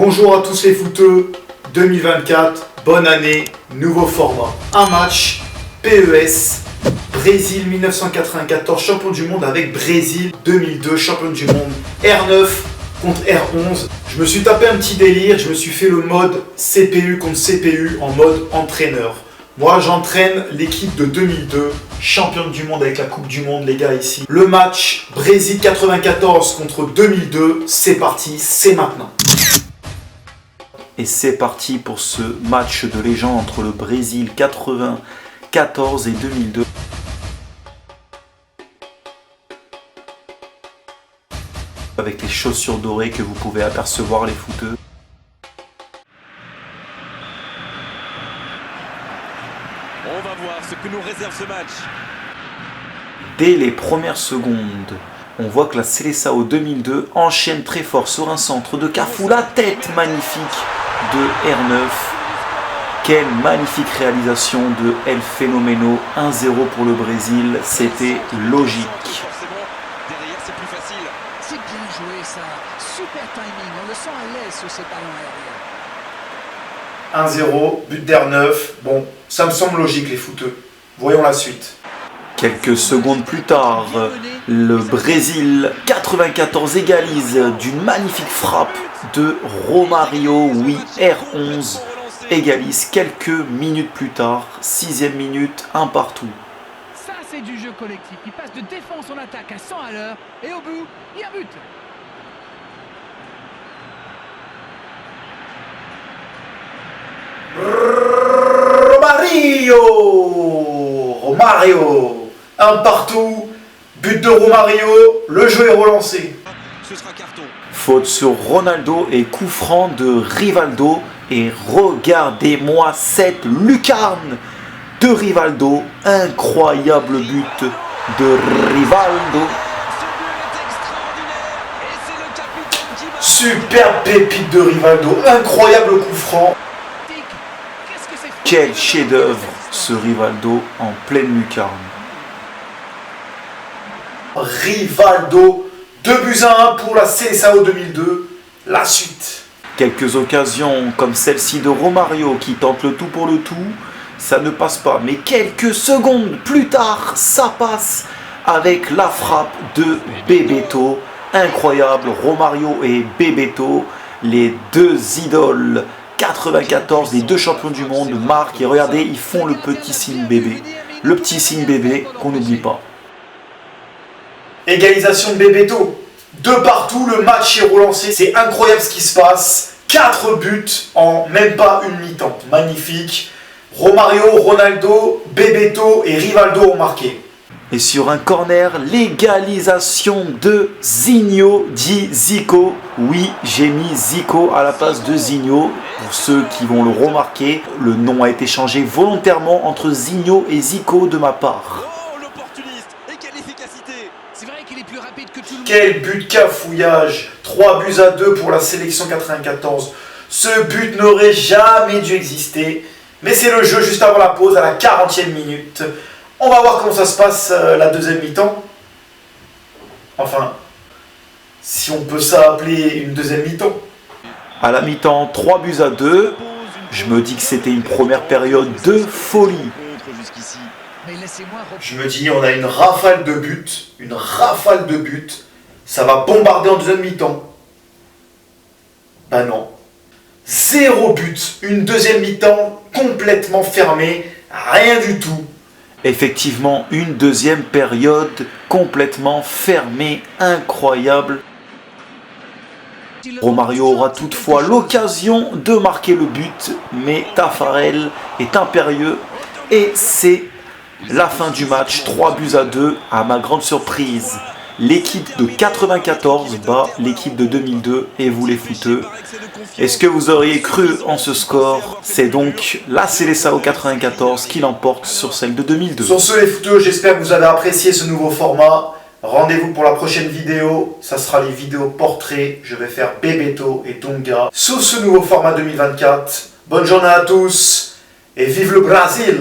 Bonjour à tous les footeux, 2024, bonne année, nouveau format. Un match, PES, Brésil 1994, champion du monde avec Brésil 2002, champion du monde, R9 contre R11. Je me suis tapé un petit délire, je me suis fait le mode CPU contre CPU en mode entraîneur. Moi j'entraîne l'équipe de 2002, championne du monde avec la Coupe du Monde les gars ici. Le match Brésil 94 contre 2002, c'est parti, c'est maintenant. Et c'est parti pour ce match de légende entre le Brésil 94 et 2002. Avec les chaussures dorées que vous pouvez apercevoir les footeux. On va voir ce que nous réserve ce match. Dès les premières secondes, on voit que la Seleção 2002 enchaîne très fort sur un centre de Cafu, la tête magnifique de R9. Quelle magnifique réalisation de El Fenomeno, 1-0 pour le Brésil, c'était logique. Forcément, derrière c'est plus facile. C'est bien joué ça, super timing, on le sent à l'aise sur ces ballons aériens. 1-0, but d'R9, bon, ça me semble logique les footeux. Voyons la suite. Quelques secondes plus tard, le Brésil 94 égalise d'une magnifique frappe de Romario. Oui, R11 égalise quelques minutes plus tard, 6e minute, un partout. Ça c'est du jeu collectif, il passe de défense en attaque à 100 à l'heure et au bout, il y a but. Romario, un partout, but de Romario, le jeu est relancé. Ce sera carton. Faute sur Ronaldo et coup franc de Rivaldo. Et regardez-moi cette lucarne de Rivaldo. Incroyable but de Rivaldo. Superbe pépite de Rivaldo, incroyable coup franc. Qu'est-ce que c'est fou. Quel chef-d'œuvre ce Rivaldo en pleine lucarne. Rivaldo, 2-1 pour la Seleção 2002, la suite. Quelques occasions comme celle-ci de Romario qui tente le tout pour le tout, ça ne passe pas. Mais quelques secondes plus tard, ça passe avec la frappe de Bebeto. Incroyable, Romario et Bebeto, les deux idoles 94, les deux champions du monde, marquent. Et regardez, ils font le petit signe bébé. Le petit signe bébé qu'on n'oublie pas. Égalisation de Bebeto, de partout, le match est relancé, c'est incroyable ce qui se passe. 4 buts en même pas une mi-temps, magnifique. Romario, Ronaldo, Bebeto et Rivaldo ont marqué. Et sur un corner, l'égalisation de Zinho, dit Zico. Oui, j'ai mis Zico à la place de Zinho. Pour ceux qui vont le remarquer, le nom a été changé volontairement entre Zinho et Zico de ma part. Oh, l'opportuniste. Et quelle efficacité. C'est vrai qu'il est plus rapide que tout le monde. Quel but cafouillage, 3-2 pour la sélection 94. Ce but n'aurait jamais dû exister, mais c'est le jeu juste avant la pause à la 40e minute. On va voir comment ça se passe la deuxième mi-temps. Enfin, si on peut ça appeler une deuxième mi-temps. À la mi-temps, 3-2. Je me dis que c'était une première période de folie. Jusqu'ici. Mais laissez-moi Je me dis, on a une rafale de buts, ça va bombarder en deuxième mi-temps. Bah non. 0 but, une deuxième mi-temps complètement fermée, rien du tout. Effectivement, une deuxième période complètement fermée, incroyable. Romario aura toutefois l'occasion de marquer le but, mais Tafarel est impérieux et c'est la fin du match, 3-2 à ma grande surprise. L'équipe de 94 bat l'équipe de 2002 et vous les fouteux. Est-ce que vous auriez cru en ce score? C'est donc la Seleção 94 qui l'emporte sur celle de 2002. Sur ce les footeux, j'espère que vous avez apprécié ce nouveau format. Rendez-vous pour la prochaine vidéo, ça sera les vidéos portraits. Je vais faire Bebeto et Dunga sur ce nouveau format 2024. Bonne journée à tous et vive le Brésil!